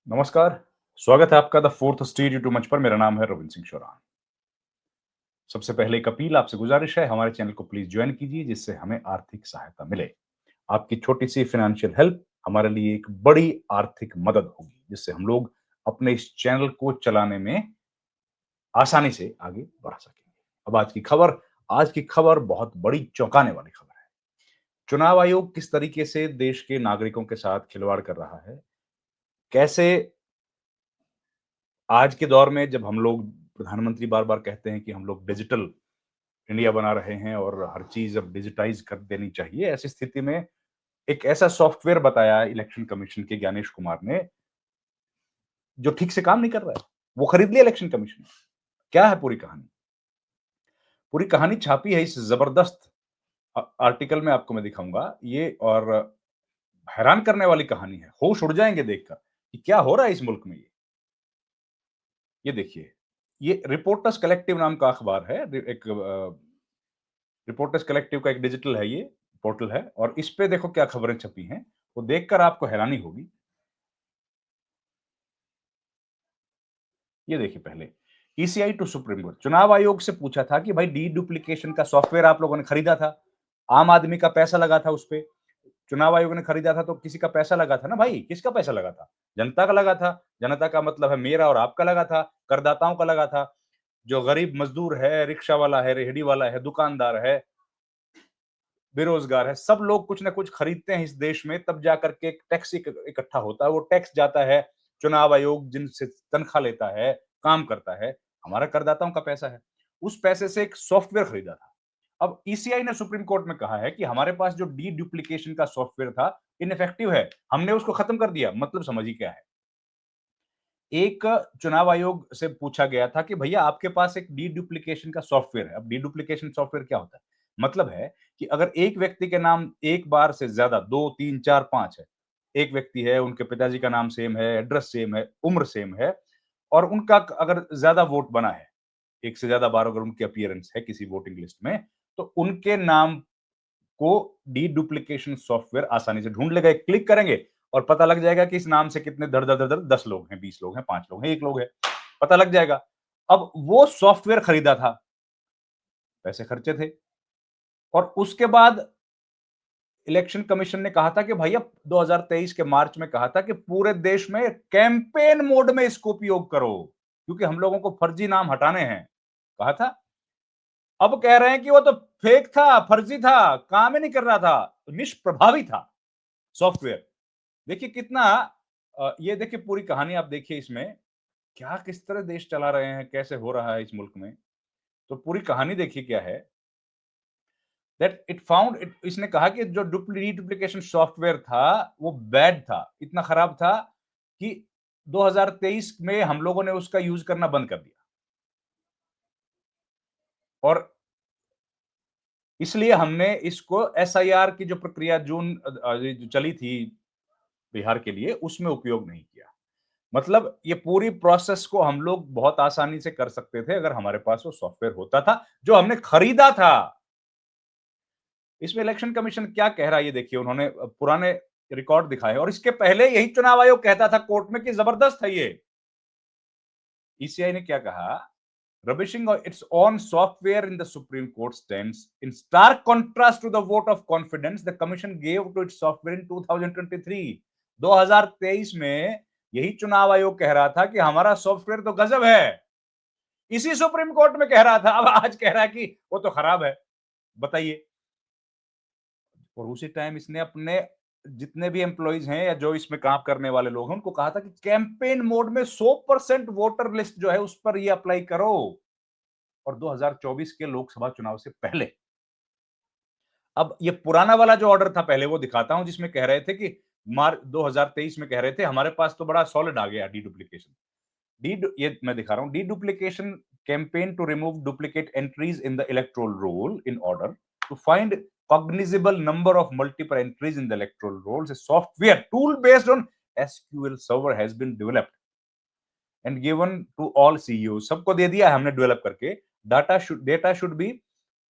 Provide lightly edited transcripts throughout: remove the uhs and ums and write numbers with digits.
नमस्कार, स्वागत है आपका द फोर्थ स्टेज यूट्यूब मंच पर। मेरा नाम है रविंद्र सिंह शोरान। सबसे पहले एक अपील, आपसे गुजारिश है, हमारे चैनल को प्लीज ज्वाइन कीजिए जिससे हमें आर्थिक सहायता मिले। आपकी छोटी सी फाइनेंशियल हेल्प हमारे लिए एक बड़ी आर्थिक मदद होगी, जिससे हम लोग अपने इस चैनल को चलाने में आसानी से आगे बढ़ सकेंगे। अब आज की खबर बहुत बड़ी चौंकाने वाली खबर है। चुनाव आयोग किस तरीके से देश के नागरिकों के साथ खिलवाड़ कर रहा है, कैसे आज के दौर में जब हम लोग प्रधानमंत्री बार-बार कहते हैं कि हम लोग डिजिटल इंडिया बना रहे हैं और हर चीज़ अब डिजिटाइज़ कर देनी चाहिए, ऐसी स्थिति में एक ऐसा सॉफ्टवेयर बताया इलेक्शन कमीशन के ज्ञानेश कुमार ने, जो ठीक से काम नहीं कर रहा है। वो खरीद लिया इलेक्शन कमीशन ने। क्या है पूरी कहानी? पूरी कहानी छापी है इस ज़बरदस्त आर्टिकल में, आपको मैं दिखाऊँगा ये। और हैरान करने वाली कहानी है। होश उड़ जाएँगे देखकर कि क्या हो रहा है इस मुल्क में ये। ये देखिए, ये रिपोर्टर्स कलेक्टिव नाम का अखबार है। एक रिपोर्टर्स कलेक्टिव का एक डिजिटल है ये, पोर्टल है, और इस पे देखो क्या खबरें छपी हैं, वो देखकर आपको हैरानी होगी। ये देखिए पहले, ईसीआई टू सुप्रीम कोर्ट, चुनाव आयोग से पूछा था कि भाई डी-डुप्लीकेशन का सॉफ्टवेयर आप लोगों ने खरीदा था, आम आदमी का पैसा लगा था उसपे। चुनाव आयोग ने खरीदा था तो किसी का पैसा लगा था ना भाई, किसका पैसा लगा था? जनता का लगा था। जनता का मतलब है मेरा और आपका लगा था, करदाताओं का लगा था। जो गरीब मजदूर है, रिक्शा वाला है, रेहड़ी वाला है, दुकानदार है, बेरोजगार है, सब लोग कुछ ना कुछ खरीदते हैं इस देश में, तब जाकर के एक टैक्स इकट्ठा होता है। वो टैक्स जाता है चुनाव आयोग, जिनसे तनख्वाह लेता है, काम करता है, हमारा करदाताओं का पैसा है। उस पैसे से एक सॉफ्टवेयर खरीदा था। अब ईसीआई ने सुप्रीम कोर्ट में कहा है कि हमारे पास जो डी डुप्लीकेशन का सॉफ्टवेयर था, इनइफेक्टिव है, हमने उसको खत्म कर दिया। मतलब समझिए क्या है। एक चुनाव आयोग से पूछा गया था कि भैया आपके पास एक डी डुप्लीकेशन का सॉफ्टवेयर है। अब डी डुप्लीकेशन सॉफ्टवेयर क्या होता है? मतलब है कि अगर एक व्यक्ति के नाम एक बार से ज्यादा 2, 3, 4, 5 है, एक व्यक्ति है, उनके पिताजी का नाम सेम है, एड्रेस सेम है, उम्र सेम है, और उनका अगर ज्यादा वोट बना है, एक से ज्यादा बार अगर उनकी अपीयरेंस है किसी वोटिंग लिस्ट में, तो उनके नाम को डी डुप्लीकेशन सॉफ्टवेयर आसानी से ढूंढ लेगा। एक क्लिक करेंगे और पता लग जाएगा कि इस नाम से कितने धड़ धड़ धड़ धड़ 10 लोग हैं, 20 लोग हैं, 5 लोग हैं, 1 लोग है, पता लग जाएगा। अब वो सॉफ्टवेयर खरीदा था, पैसे खर्चे थे, और उसके बाद इलेक्शन कमीशन ने कहा था कि भैया 2023 के मार्च में कहा था कि पूरे देश में कैंपेन मोड में इसको उपयोग करो, क्योंकि हम लोगों को फर्जी नाम हटाने हैं, कहा था। अब कह रहे हैं कि वो तो फेक था, फर्जी था, काम ही नहीं कर रहा था, निष्प्रभावी था सॉफ्टवेयर। देखिए कितना ये देखिए पूरी कहानी आप देखिए इसमें, क्या किस तरह देश चला रहे हैं, कैसे हो रहा है इस मुल्क में। तो पूरी कहानी देखिए क्या है, दैट इट फाउंड इट, इसने कहा कि जो डुप्लीकेशन सॉफ्टवेयर था वो बैड था, इतना खराब था कि 2023 में हम लोगों ने उसका यूज करना बंद कर दिया। और इसलिए हमने इसको एसआईआर की जो प्रक्रिया जून ये जो चली थी बिहार के लिए, उसमें उपयोग नहीं किया। मतलब ये पूरी प्रोसेस को हम लोग बहुत आसानी से कर सकते थे अगर हमारे पास वो सॉफ्टवेयर होता था जो हमने खरीदा था। इसमें इलेक्शन कमीशन क्या कह रहा है ये देखिए, उन्होंने पुराने रिकॉर्ड दिखाए, और इसके पहले यही चुनाव आयोग कहता था कोर्ट में कि जबरदस्त है ये। ईसीआई ने क्या कहा, rubbishing its own software in the Supreme Court stands in stark contrast to the vote of confidence the Commission gave to its software in 2023। 2023 में यही चुनाव आयोग कह रहा था कि हमारा सॉफ्टवेयर तो गजब है, इसी सुप्रीम कोर्ट में कह रहा था, अब आज कह रहा है कि वो तो खराब है। बताइए। और उसी टाइम इसने अपने जितने भी एम्प्लॉइज हैं या जो इसमें काम करने वाले लोग हैं उनको कहा था कि कैंपेन मोड में 100% वोटर लिस्ट जो है उस पर ये अप्लाई करो। और 2024 के लोकसभा चुनाव से पहले, अब ये पुराना वाला जो ऑर्डर था पहले वो दिखाता हूं, जिसमें कह रहे थे कि मार्च 2023 में कह रहे थे हमारे पास तो बड़ा सॉलिड आ गया डी डुप्लीकेशन। ये मैं दिखा रहा हूं, deduplication campaign to remove duplicate entries in the electoral roll in order to find cognizable number of multiple entries in the electoral rolls. A software tool based on SQL server has been developed and given to all CEOs। सबको दे दिया है हमने develop करके। Data should be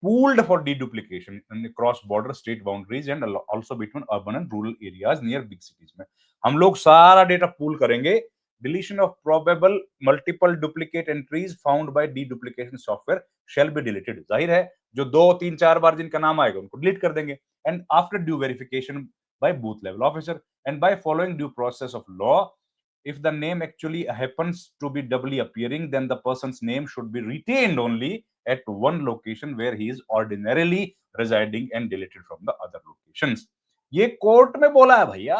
pooled for deduplication across border state boundaries and also between urban and rural areas near big cities में। हम लोग सारा data pool करेंगे deletion of probable multiple duplicate entries found by deduplication software shall be deleted. जाहिर है जो 2 3 4 बार जिनका नाम आएगा उनको डिलीट कर देंगे. And after due verification by booth level officer and by following due process of law, if the name actually happens to be doubly appearing, then the person's name should be retained only at one location where he is ordinarily residing and deleted from the other locations. ये court में बोला है भैया.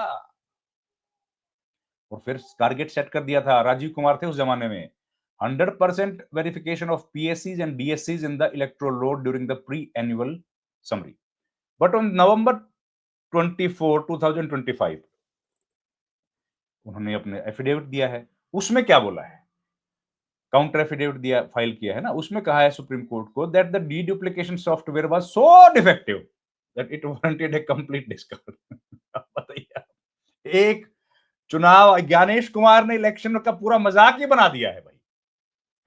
और फिर target set कर दिया था. राजीव कुमार थे उस जमाने में. 100% verification of PSCs and DSCs in the electoral roll during the pre-annual summary. But on November 24, 2025, उन्होंने अपने एफिडेविट दिया है. उसमें क्या बोला है? काउंटर एफिडेविट दिया, फाइल किया है ना. उसमें कहा है सुप्रीम कोर्ट को that the deduplication software was so defective that it warranted a complete discovery. अब बताइए, एक चुनाव ज्ञानेश कुमार ने इलेक्शन का पूरा मजाक ही बना दिया है भाई.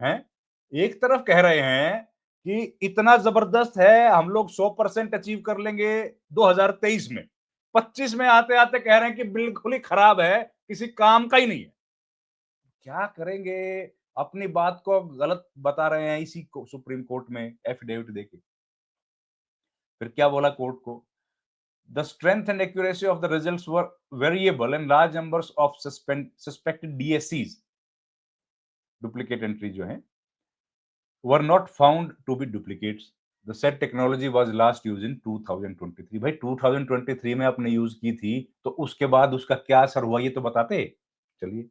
हैं? एक तरफ कह रहे हैं कि इतना जबरदस्त है, हम लोग 100% अचीव कर लेंगे 2023 में. 25 में आते-आते कह रहे हैं कि बिल्कुल ही खराब है, किसी काम का ही नहीं है. क्या करेंगे? अपनी बात को गलत बता रहे हैं इसी को सुप्रीम कोर्ट में एफिडेविट देके. फिर क्या बोला कोर्ट को? The strength and accuracy of the results were variable and large numbers of suspected DSCs, duplicate entry जो हैं, were not found to be duplicates. The said technology was last used in 2023. भाई 2023 में आपने use की थी, तो उसके बाद उसका क्या असर हुआ ये तो बताते. चलिए.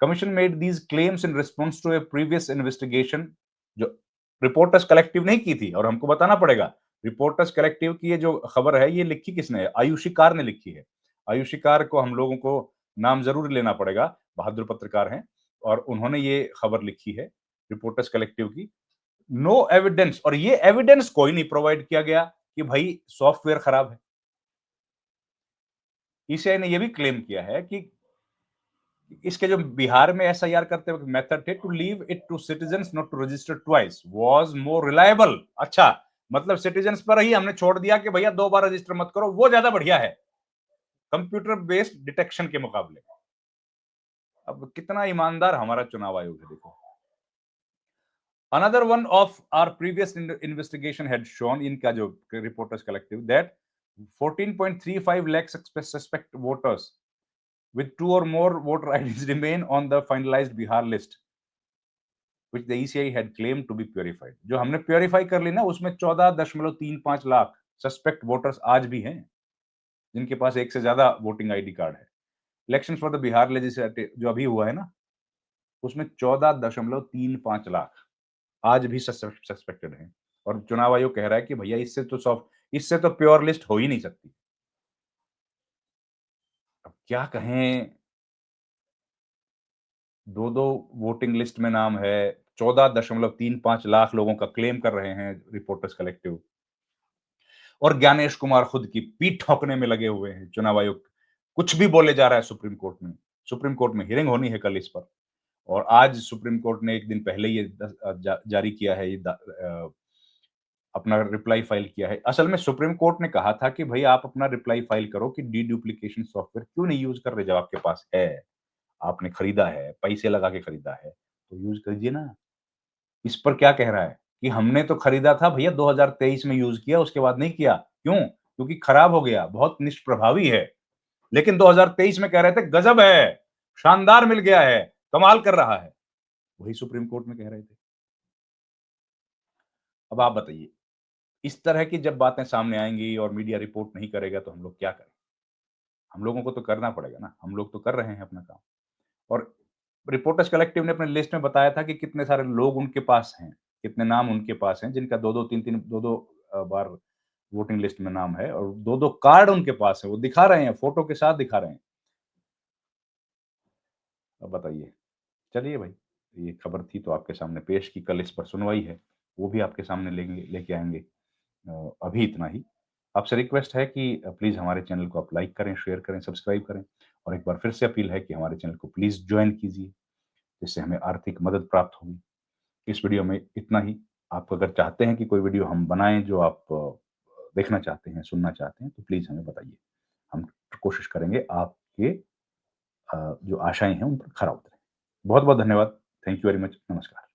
Commission made these claims in response to a previous investigation, जो रिपोर्टर्स कलेक्टिव नहीं की थी. और हमको बताना पड़ेगा, रिपोर्टर्स कलेक्टिव की ये जो खबर है ये लिखी किसने है? आयुषी कार ने लिखी है. आयुषी कार को हम लोगों को नाम जरूर लेना पड़ेगा, बहादुर पत्रकार हैं और उन्होंने ये खबर लिखी है रिपोर्टर्स कलेक्टिव की. नो एविडेंस, और ये एविडेंस कोई नहीं प्रोवाइड किया गया कि भाई सॉफ्टवेयर खराब है. ईसीआई ने ये भी क्लेम किया है कि इसके जो बिहार में एसआईआर करते वक्त मेथड थे to leave it to citizens not to register twice was more reliable. अच्छा, मतलब सिटीजंस पर ही हमने छोड़ दिया कि भैया 2 बार रजिस्टर मत करो, वो ज्यादा बढ़िया है कंप्यूटर बेस्ड डिटेक्शन के मुकाबले. अब कितना ईमानदार हमारा चुनाव आयोग है देखो. Another one of our previous investigation had shown, इनका जो reporters collective, that 14.35 lakh suspect voters with 2 or more voter IDs remain on the finalized Bihar list, which the ECI had claimed to be purified. जो हमने purify कर ली ना, उसमें 14.35 lakh suspect voters आज भी हैं, जिनके पास एक से ज्यादा वोटिंग आईडी कार्ड है. Election for the Bihar legislative जो अभी हुआ है ना, उसमें 14.35 लाख आज भी सस्पेक्टेड हैं. और चुनाव आयोग कह रहा है कि भैया इससे तो प्योर लिस्ट हो ही नहीं सकती. अब क्या कहें, 2 वोटिंग लिस्ट में नाम है, 14.35 लाख लोगों का क्लेम कर रहे हैं रिपोर्टर्स कलेक्टिव, और ज्ञानेश कुमार खुद की पीठ ठोकने में लगे हुए हैं. चुनाव आयोग कुछ भी बोले जा रहा है सुप्रीम कोर्ट में. सुप्रीम कोर्ट में हियरिंग होनी है कल इस पर, और आज सुप्रीम कोर्ट ने एक दिन पहले ये जारी किया है, ये अपना रिप्लाई फाइल किया है. असल में सुप्रीम कोर्ट ने कहा था कि भाई आप अपना रिप्लाई फाइल करो कि डीडुप्लीकेशन सॉफ्टवेयर क्यों नहीं यूज कर रहे, जब आपके पास है, आपने खरीदा है, पैसे लगा के खरीदा है, तो यूज करिए ना. इस पर क्या कह रहा है कि हमने तो खरीदा था भैया 2023 में यूज किया, उसके बाद नहीं किया. क्यों? क्योंकि खराब हो गया, बहुत निष्प्रभावी है. लेकिन 2023 में कह रहे थे गजब है, शानदार मिल गया है, कमाल कर रहा है. वही सुप्रीम कोर्ट में कह रहे थे. अब आप बताइए, इस तरह की जब बातें सामने आएंगी और मीडिया रिपोर्ट नहीं करेगा तो हम लोग क्या करें? हम लोगों को तो करना पड़ेगा ना, हम लोग तो कर रहे हैं अपना काम. और रिपोर्टर्स कलेक्टिव ने अपने लिस्ट में बताया था कि कितने सारे लोग उनके पास हैं, कितने नाम उनके पास हैं जिनका 2-2 3-3 2-2 बार वोटिंग लिस्ट में नाम है, और 2-2 कार्ड उनके पास है, वो दिखा रहे हैं, फोटो के साथ दिखा रहे हैं. अब बताइए. चलिए भाई, ये खबर थी तो आपके सामने पेश की. कल इस पर सुनवाई है, वो भी आपके सामने लेके आएंगे. अभी इतना ही. आपसे रिक्वेस्ट है कि प्लीज़ हमारे चैनल को आप लाइक करें, शेयर करें, सब्सक्राइब करें, और एक बार फिर से अपील है कि हमारे चैनल को प्लीज़ जॉइन कीजिए, जिससे हमें आर्थिक मदद प्राप्त होगी. इस वीडियो में इतना ही. आप अगर चाहते हैं कि कोई वीडियो हम बनाएँ जो आप देखना चाहते हैं, सुनना चाहते हैं, तो प्लीज़ हमें बताइए. हम कोशिश करेंगे आपके जो आशाएँ हैं उन पर खरा उतरें. बहुत-बहुत धन्यवाद। Thank you very much. नमस्कार।